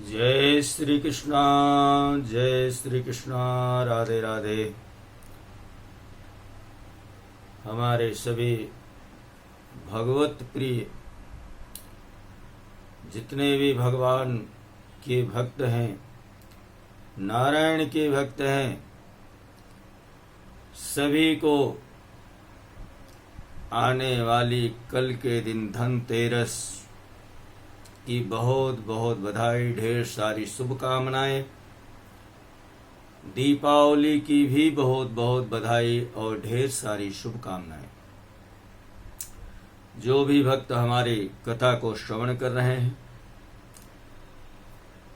जय श्री कृष्णा, जय श्री कृष्णा, राधे राधे। हमारे सभी भगवत प्रिय जितने भी भगवान के भक्त हैं, नारायण के भक्त हैं, सभी को आने वाली कल के दिन धनतेरस की बहुत बहुत बधाई, ढेर सारी शुभकामनाएं। दीपावली की भी बहुत बहुत बधाई और ढेर सारी शुभकामनाएं। जो भी भक्त हमारी कथा को श्रवण कर रहे हैं,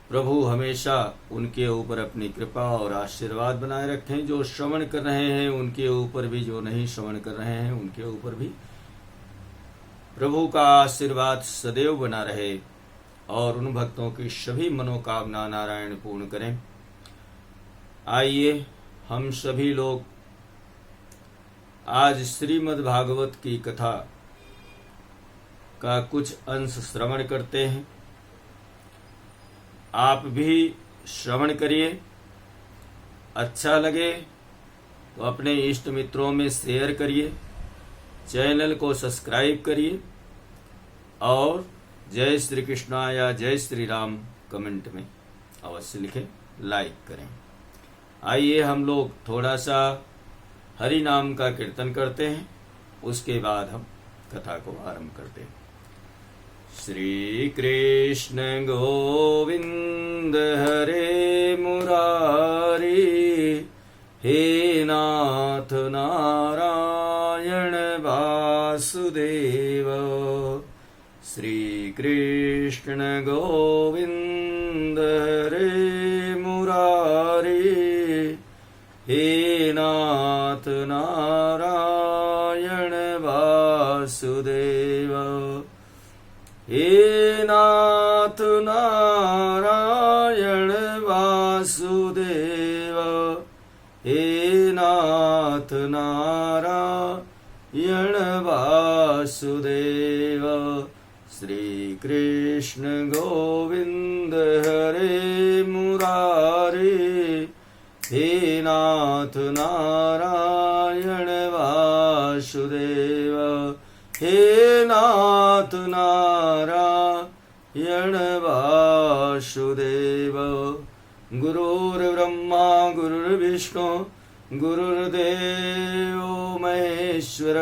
प्रभु हमेशा उनके ऊपर अपनी कृपा और आशीर्वाद बनाए रखें। जो श्रवण कर रहे हैं उनके ऊपर भी, जो नहीं श्रवण कर रहे हैं उनके ऊपर भी प्रभु का आशीर्वाद सदैव बना रहे और उन भक्तों की सभी मनोकामना नारायण पूर्ण करें। आइए हम सभी लोग आज श्रीमद् भागवत की कथा का कुछ अंश श्रवण करते हैं। आप भी श्रवण करिए, अच्छा लगे तो अपने इष्ट मित्रों में शेयर करिए, चैनल को सब्सक्राइब करिए और जय श्री कृष्णा या जय श्री राम कमेंट में अवश्य लिखें, लाइक करें। आइए हम लोग थोड़ा सा हरि नाम का कीर्तन करते हैं, उसके बाद हम कथा को आरंभ करते हैं। श्री कृष्ण गोविंद हरे मुरारी, हे नाथ नारायण वासुदेव। श्री कृष्ण गोविंद हरे मुरारी, हे नाथ नारायण वासुदेव। हे नाथ नारायण वासुदेव, हे नाथ नारायण वासुदेव। श्री कृष्ण गोविंद हरे मुरारी, हे नाथ नारायण वासुदेव। हे नाथ नारायण वासुदेव। गुरुर्ब्रह्मा गुरुर्विष्णु गुरुर्देवो महेश्वर,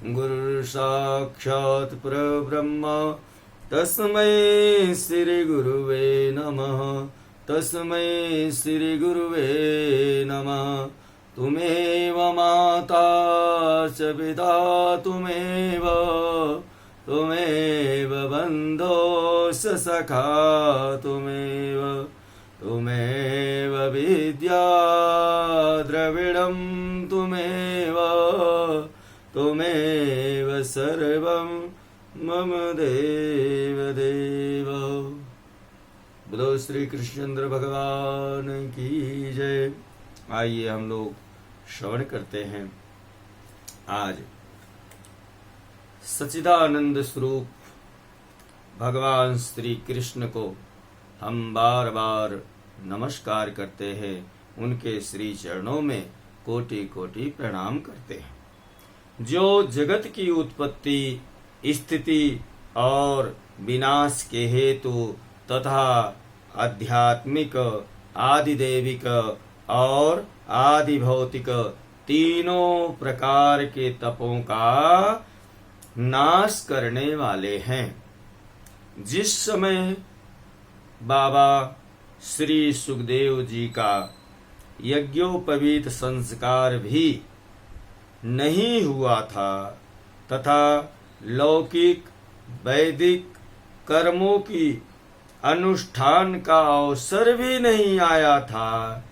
गुरुर्साक्षात् परब्रह्म तस्मै श्री गुरुवे नमः, तस्मै श्री गुरुवे नमः। तुमेव माता च पिता तुमेव बन्धो च सखा तुमेव विद्या द्रविडं तुमेव सर्वं मम देव देव। बोलो श्री कृष्णचंद्र भगवान की जय। आइए हम लोग श्रवण करते हैं। आज सच्चिदानंद स्वरूप भगवान श्री कृष्ण को हम बार बार नमस्कार करते हैं, उनके श्री चरणों में कोटि कोटि प्रणाम करते हैं। जो जगत की उत्पत्ति, स्थिति और विनाश के हेतु तथा आध्यात्मिक, आदिदेविक और आदि भौतिक तीनों प्रकार के तपों का नाश करने वाले हैं। जिस समय बाबा श्री सुखदेव जी का यज्ञोपवीत संस्कार भी नहीं हुआ था तथा लौकिक वैदिक कर्मों की अनुष्ठान का अवसर भी नहीं आया था,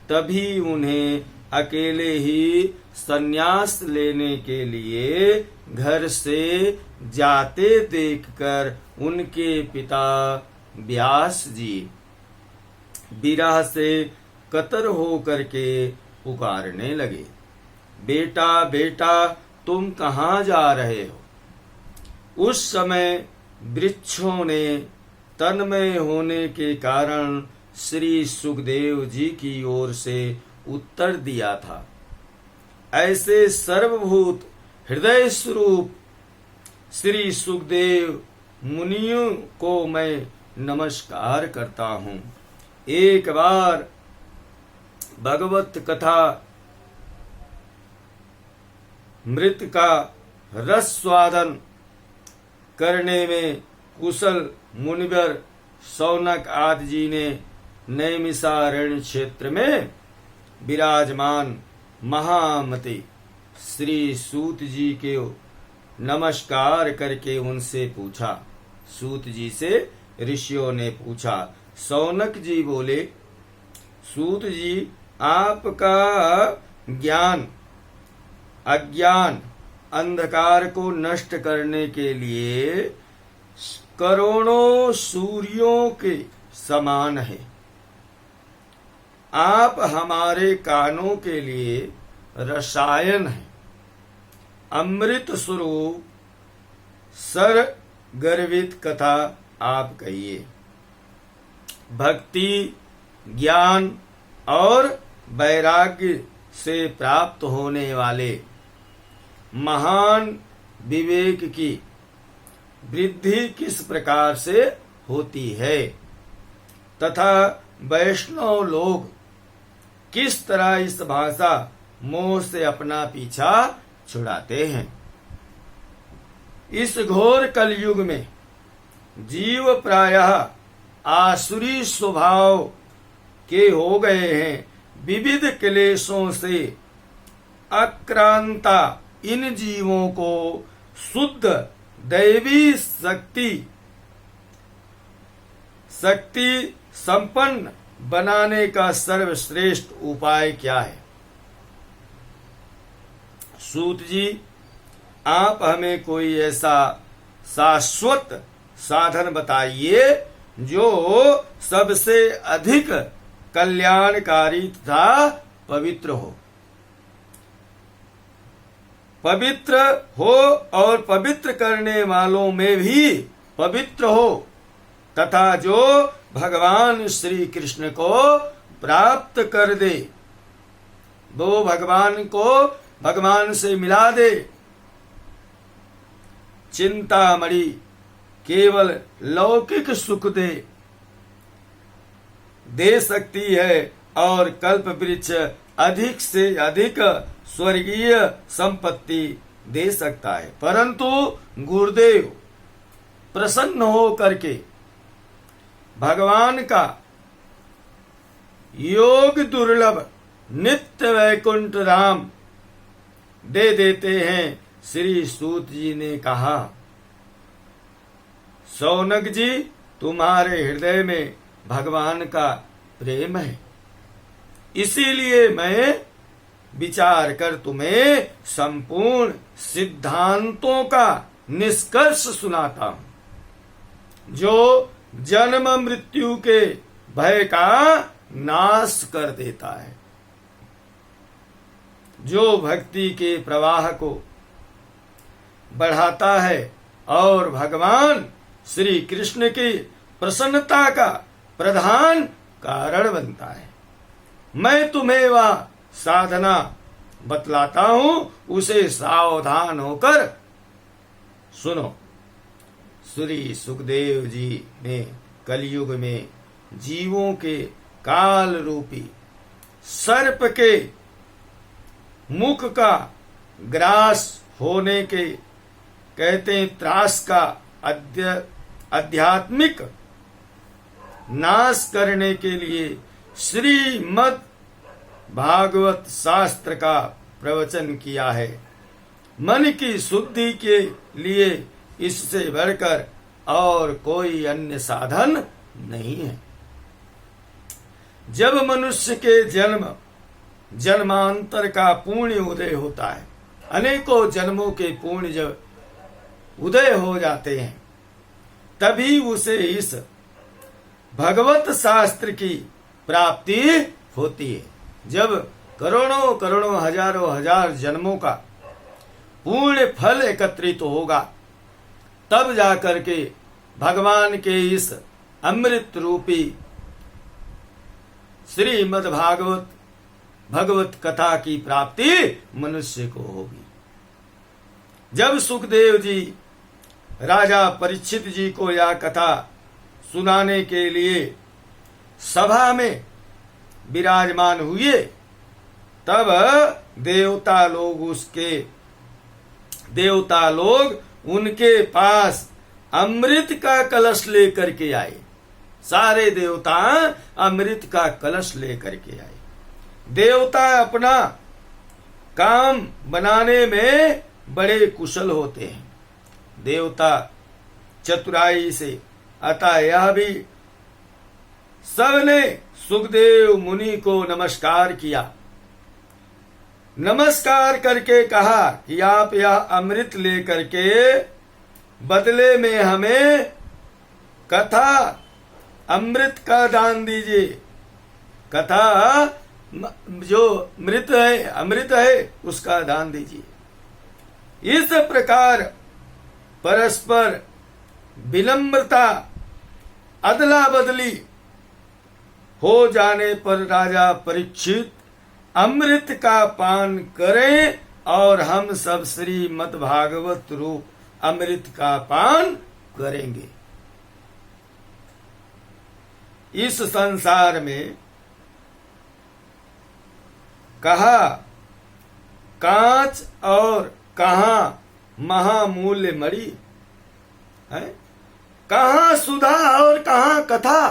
तभी उन्हें अकेले ही संन्यास लेने के लिए घर से जाते देखकर उनके पिता व्यास जी विरह से कतर होकर के पुकारने लगे, बेटा बेटा तुम कहाँ जा रहे हो। उस समय वृक्षों ने तन्मय होने के कारण श्री सुखदेव जी की ओर से उत्तर दिया था। ऐसे सर्वभूत हृदय स्वरूप श्री सुखदेव मुनियों को मैं नमस्कार करता हूँ। एक बार भगवत कथा मृत का रस स्वादन करने में कुशल मुनिवर शौनक आदि जी ने नैमिषारण्य क्षेत्र में विराजमान महामति श्री सूत जी के नमस्कार करके उनसे पूछा। सूत जी से ऋषियों ने पूछा। शौनक जी बोले, सूत जी, आपका ज्ञान अज्ञान अंधकार को नष्ट करने के लिए करोड़ों सूर्यों के समान है। आप हमारे कानों के लिए रसायन है। अमृत स्वरूप सर गर्वित कथा आप कहिए। भक्ति, ज्ञान और वैराग्य से प्राप्त होने वाले महान विवेक की वृद्धि किस प्रकार से होती है तथा वैष्णव लोग किस तरह इस भाषा मोह से अपना पीछा छुड़ाते हैं। इस घोर कलयुग में जीव प्रायः आसुरी स्वभाव के हो गए हैं। विविध क्लेशों से आक्रांता इन जीवों को शुद्ध दैवी शक्ति संपन्न बनाने का सर्वश्रेष्ठ उपाय क्या है? सूत जी, आप हमें कोई ऐसा शाश्वत साधन बताइए जो सबसे अधिक कल्याणकारी तथा पवित्र हो और पवित्र करने वालों में भी पवित्र हो तथा जो भगवान श्री कृष्ण को प्राप्त कर दे, वो भगवान को भगवान से मिला दे। चिंतामणि केवल लौकिक सुख दे सकती है और कल्प वृक्ष अधिक से अधिक स्वर्गीय संपत्ति दे सकता है, परंतु गुरुदेव प्रसन्न हो करके भगवान का योग दुर्लभ नित्य वैकुंठ राम दे देते हैं। श्री सूत जी ने कहा, शौनक जी, तुम्हारे हृदय में भगवान का प्रेम है, इसीलिए मैं विचार कर तुम्हें संपूर्ण सिद्धांतों का निष्कर्ष सुनाता हूं जो जन्म मृत्यु के भय का नाश कर देता है, जो भक्ति के प्रवाह को बढ़ाता है और भगवान श्री कृष्ण की प्रसन्नता का प्रधान कारण बनता है। मैं तुम्हें वह साधना बतलाता हूं, उसे सावधान होकर सुनो। श्री सुखदेव जी ने कलयुग में जीवों के काल रूपी सर्प के मुख का ग्रास होने के कहते हैं त्रास का आध्यात्मिक नाश करने के लिए श्रीमद् भागवत शास्त्र का प्रवचन किया है। मन की शुद्धि के लिए इससे बढ़कर और कोई अन्य साधन नहीं है। जब मनुष्य के जन्मांतर का पुण्य उदय होता है, अनेकों जन्मों के पुण्य जब उदय हो जाते हैं, तभी उसे इस भगवत शास्त्र की प्राप्ति होती है। जब करोड़ों करोड़ों हजारों हजार जन्मों का पूर्ण फल एकत्रित होगा, तब जाकर के भगवान के इस अमृत रूपी श्रीमद् भागवत भगवत कथा की प्राप्ति मनुष्य को होगी। जब सुखदेव जी राजा परीक्षित जी को यह कथा सुनाने के लिए सभा में विराजमान हुए, तब देवता लोग उनके पास अमृत का कलश लेकर के आए। सारे देवता अमृत का कलश लेकर के आए। देवता अपना काम बनाने में बड़े कुशल होते हैं, देवता चतुराई से। अतः यह भी सबने सुखदेव मुनि को नमस्कार किया। नमस्कार करके कहा कि आप यह अमृत लेकर के बदले में हमें कथा अमृत का दान दीजिए। कथा जो अमृत है उसका दान दीजिए। इस प्रकार परस्पर विनम्रता अदला बदली हो जाने पर राजा परीक्षित अमृत का पान करें और हम सब श्रीमद् भागवत रूप अमृत का पान करेंगे। इस संसार में कहा कांच और कहां महामूल्य मणि है, कहां सुधा और कहां कथा।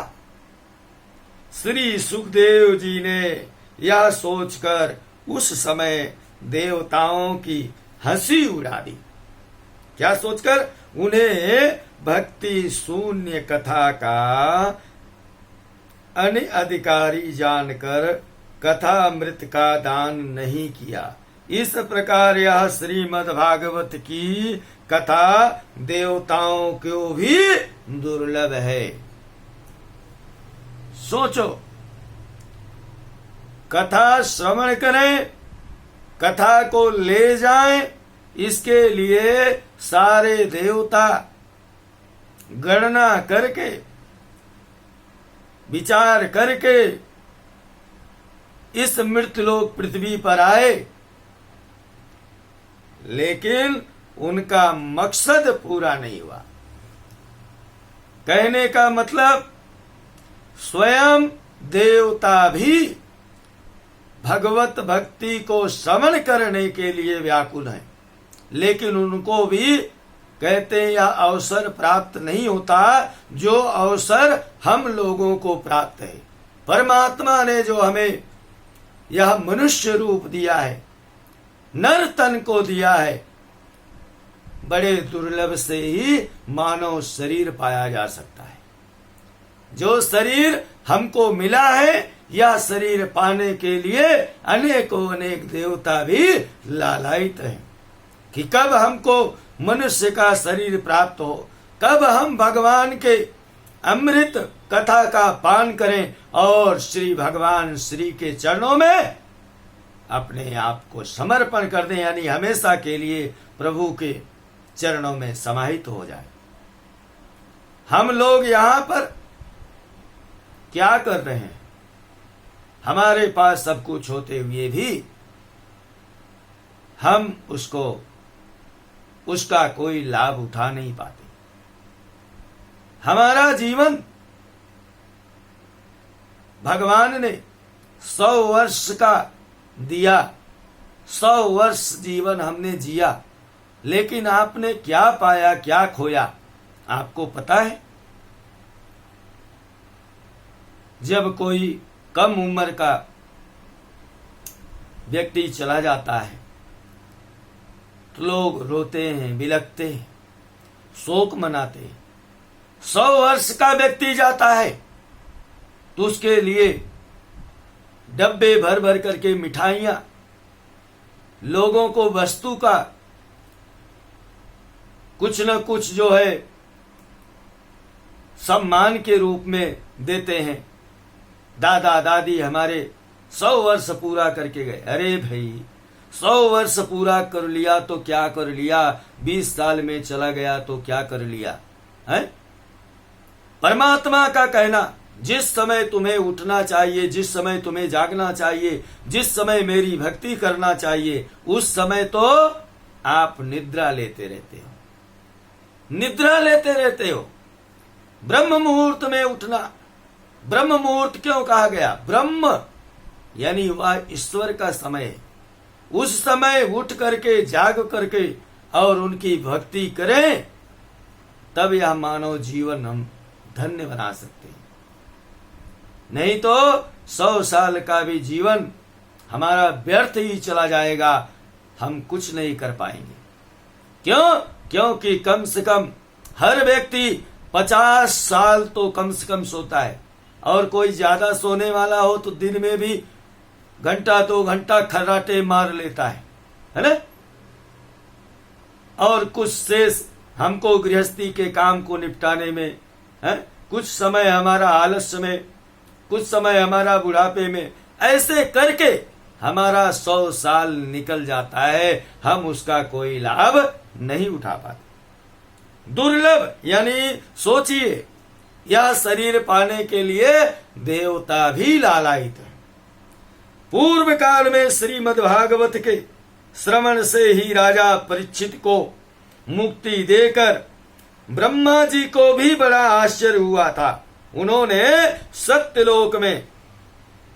श्री सुखदेव जी ने यह सोचकर उस समय देवताओं की हंसी उड़ा दी। क्या सोचकर? उन्हें भक्ति शून्य कथा का अनधिकारी जानकर कथा अमृत का दान नहीं किया। इस प्रकार यह श्रीमद् भागवत की कथा देवताओं को भी दुर्लभ है। सोचो, कथा श्रवण करें, कथा को ले जाएं, इसके लिए सारे देवता गणना करके विचार करके इस मृतलोक पृथ्वी पर आए, लेकिन उनका मकसद पूरा नहीं हुआ। कहने का मतलब स्वयं देवता भी भगवत भक्ति को श्रवण करने के लिए व्याकुल हैं, लेकिन उनको भी कहते हैं यह अवसर प्राप्त नहीं होता जो अवसर हम लोगों को प्राप्त है। परमात्मा ने जो हमें यह मनुष्य रूप दिया है, नर तन को दिया है, बड़े दुर्लभ से ही मानव शरीर पाया जा सकता है। जो शरीर हमको मिला है, यह शरीर पाने के लिए अनेक देवता भी लालायित हैं कि कब हमको मनुष्य का शरीर प्राप्त हो, कब हम भगवान के अमृत कथा का पान करें और श्री भगवान श्री के चरणों में अपने आप को समर्पण कर दें, यानी हमेशा के लिए प्रभु के चरणों में समाहित हो जाए। हम लोग यहाँ पर क्या कर रहे हैं? हमारे पास सब कुछ होते हुए भी हम उसका कोई लाभ उठा नहीं पाते। हमारा जीवन भगवान ने 100 वर्ष का दिया, 100 वर्ष जीवन हमने जिया, लेकिन आपने क्या पाया, क्या खोया, आपको पता है? जब कोई कम उम्र का व्यक्ति चला जाता है तो लोग रोते हैं, बिलखते हैं, शोक मनाते हैं। 100 वर्ष का व्यक्ति जाता है तो उसके लिए डब्बे भर भर करके मिठाइयां, लोगों को वस्तु का कुछ न कुछ जो है सम्मान के रूप में देते हैं। दादा दादी हमारे 100 वर्ष पूरा करके गए। अरे भाई, 100 वर्ष पूरा कर लिया तो क्या कर लिया, 20 साल में चला गया तो क्या कर लिया है? परमात्मा का कहना, जिस समय तुम्हें उठना चाहिए, जिस समय तुम्हें जागना चाहिए, जिस समय मेरी भक्ति करना चाहिए, उस समय तो आप निद्रा लेते रहते हो, निद्रा लेते रहते हो। ब्रह्म मुहूर्त में उठना, ब्रह्म मुहूर्त क्यों कहा गया? ब्रह्म यानी वह ईश्वर का समय है। उस समय उठ करके, जाग करके और उनकी भक्ति करें, तब यह मानव जीवन हम धन्य बना सकते हैं। नहीं तो 100 साल का भी जीवन हमारा व्यर्थ ही चला जाएगा, हम कुछ नहीं कर पाएंगे। क्यों? क्योंकि कम से कम हर व्यक्ति 50 साल तो कम से कम सोता है, और कोई ज्यादा सोने वाला हो तो दिन में भी घंटा 2 घंटा खर्राटे मार लेता है ना। और कुछ शेष हमको गृहस्थी के काम को निपटाने में है, कुछ समय हमारा आलस्य में, कुछ समय हमारा बुढ़ापे में, ऐसे करके हमारा 100 साल निकल जाता है, हम उसका कोई लाभ नहीं उठा पाते। दुर्लभ यानी सोचिए, यह शरीर पाने के लिए देवता भी लालायित है। पूर्व काल में श्रीमद् भागवत के श्रवण से ही राजा परीक्षित को मुक्ति देकर ब्रह्मा जी को भी बड़ा आश्चर्य हुआ था। उन्होंने सत्यलोक में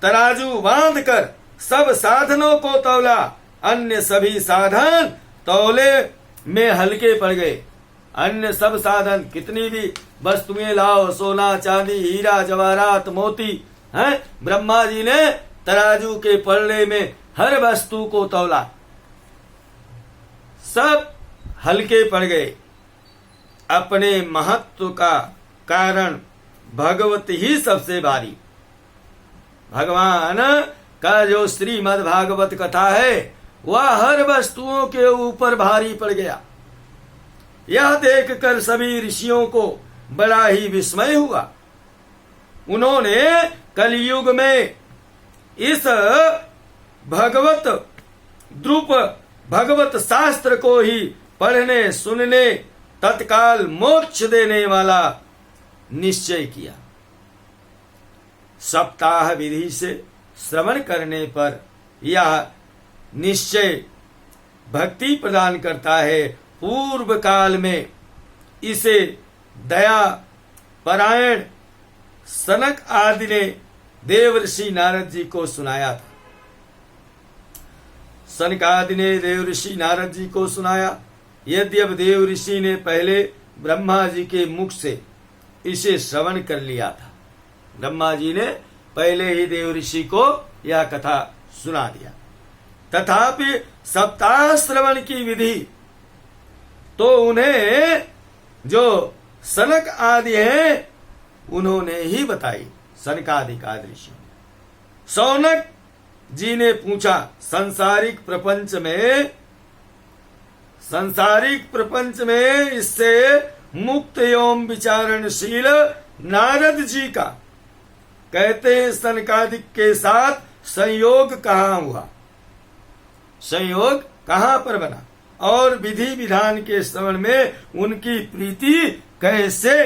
तराजू बांधकर सब साधनों को तौला, अन्य सभी साधन तौले में हल्के पड़ गए। अन्य सब साधन, कितनी भी वस्तुएं लाओ, सोना चांदी हीरा जवाहरात मोती, हैं, ब्रह्मा जी ने तराजू के पलड़े में हर वस्तु को तौला, सब हल्के पड़ गए। अपने महत्व का कारण भगवत ही सबसे भारी। भगवान का जो श्रीमद् भागवत कथा है, वह हर वस्तुओं के ऊपर भारी पड़ गया। यह देखकर सभी ऋषियों को बड़ा ही विस्मय हुआ। उन्होंने कलयुग में इस भगवत द्रुप भगवत शास्त्र को ही पढ़ने सुनने तत्काल मोक्ष देने वाला निश्चय किया। सप्ताह विधि से श्रवण करने पर यह निश्चय भक्ति प्रदान करता है। पूर्व काल में इसे दया परायण सनक आदि ने देवर्षि नारद जी को सुनाया था। सनक आदि ने देवर्षि नारद जी को सुनाया। यद्यपि देवर्षि ने पहले ब्रह्मा जी के मुख से इसे श्रवण कर लिया था। ब्रह्मा जी ने पहले ही देवर्षि को यह कथा सुना दिया। तथापि सप्ताह श्रवण की विधि तो उन्हें जो सनक आदि हैं उन्होंने ही बताई। सनकादिक आदि ऋषि। सौनक जी ने पूछा, सांसारिक प्रपंच में इससे मुक्त एवं विचारणशील नारद जी का कहते हैं सनकादिक के साथ संयोग कहाँ हुआ, संयोग कहाँ पर बना, और विधि विधान के श्रवण में उनकी प्रीति कैसे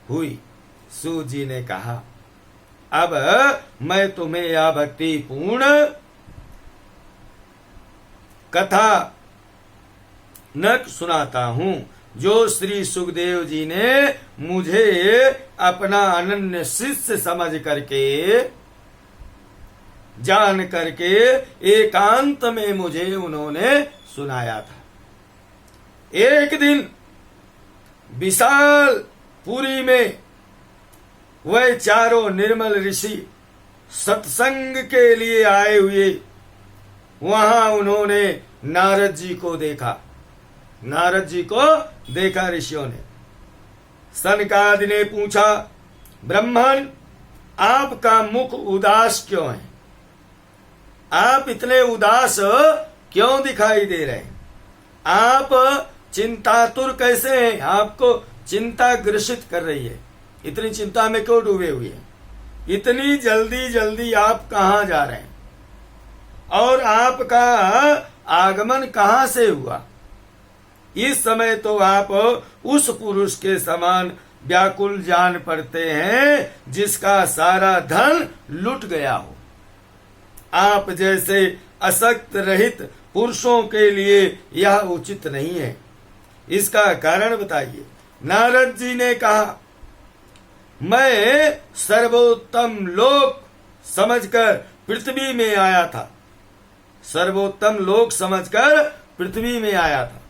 हुई। सूत जी ने कहा, अब मैं तुम्हें यह भक्ति पूर्ण कथा नक सुनाता हूँ, जो श्री सुखदेव जी ने मुझे अपना अनन्य शिष्य समझ करके जान करके एकांत में मुझे उन्होंने सुनाया था। एक दिन विशाल पुरी में वह चारों निर्मल ऋषि सत्संग के लिए आए हुए, वहां उन्होंने नारद जी को देखा। नारद जी को देखा ऋषियों ने। सनकादि ने पूछा, ब्राह्मण आपका मुख उदास क्यों है? आप इतने उदास क्यों दिखाई दे रहे हैं? आप चिंतातुर कैसे हैं? आपको चिंता ग्रसित कर रही है, इतनी चिंता में क्यों डूबे हुए हैं? इतनी जल्दी जल्दी आप कहाँ जा रहे हैं? और आपका आगमन कहाँ से हुआ? इस समय तो आप उस पुरुष के समान व्याकुल जान पड़ते हैं जिसका सारा धन लुट गया हो। आप जैसे असक्त रहित पुरुषों के लिए यह उचित नहीं है। इसका कारण बताइए। नारद जी ने कहा, मैं सर्वोत्तम लोक समझकर पृथ्वी में आया था। सर्वोत्तम लोक समझकर पृथ्वी में आया था।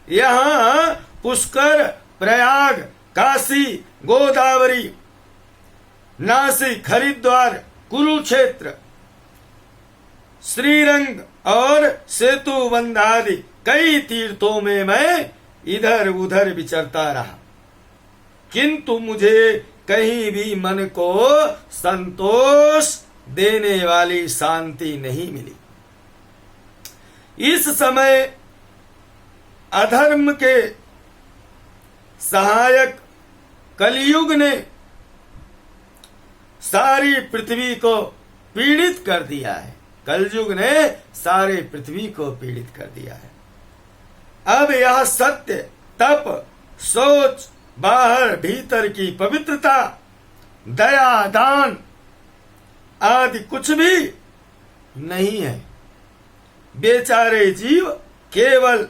यहाँ पुष्कर, प्रयाग, काशी, गोदावरी, नासिक, हरिद्वार, कुरुक्षेत्र, श्रीरंग और सेतुबंध आदि कई तीर्थों में मैं इधर उधर विचरता रहा, किंतु मुझे कहीं भी मन को संतोष देने वाली शांति नहीं मिली। इस समय अधर्म के सहायक कलयुग ने सारी पृथ्वी को पीड़ित कर दिया है। कलयुग ने सारे पृथ्वी को पीड़ित कर दिया है। अब यह सत्य, तप, सोच, बाहर भीतर की पवित्रता, दया, दान आदि कुछ भी नहीं है। बेचारे जीव केवल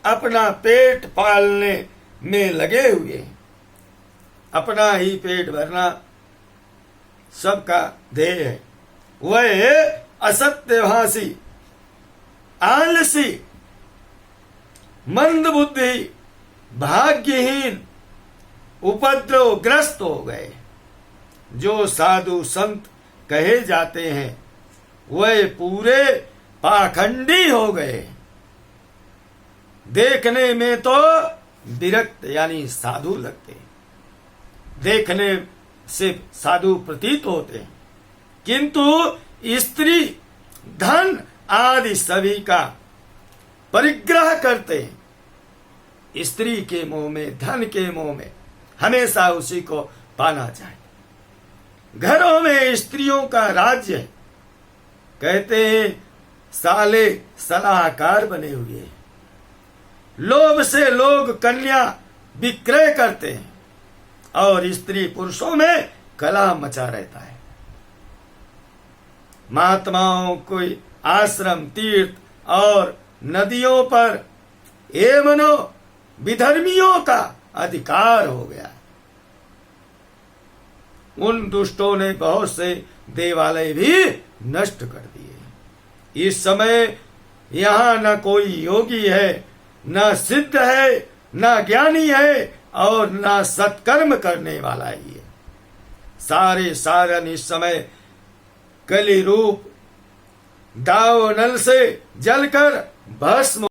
अपना पेट पालने में लगे हुए हैं। अपना ही पेट भरना सबका ध्येय है। वह असत्यभाषी, आलसी, मंदबुद्धि, भाग्यहीन, उपद्रवग्रस्त हो गए। जो साधु संत कहे जाते हैं वह पूरे पाखंडी हो गए। देखने में तो विरक्त यानी साधु लगते, देखने से साधु प्रतीत होते हैं, किंतु स्त्री, धन आदि सभी का परिग्रह करते हैं। स्त्री के मोह में, धन के मोह में हमेशा उसी को पाना चाहे। घरों में स्त्रियों का राज्य है। कहते हैं साले सलाहकार बने हुए हैं। लोभ से लोग कन्या विक्रय करते हैं और स्त्री पुरुषों में कलह मचा रहता है। महात्माओं को आश्रम, तीर्थ और नदियों पर एवनो विधर्मियों का अधिकार हो गया। उन दुष्टों ने बहुत से देवालय भी नष्ट कर दिए। इस समय यहाँ न कोई योगी है, न सिद्ध है, न ज्ञानी है और न सत्कर्म करने वाला ही है। सारे साधन इस समय कलि रूप दाव नल से जलकर भस्म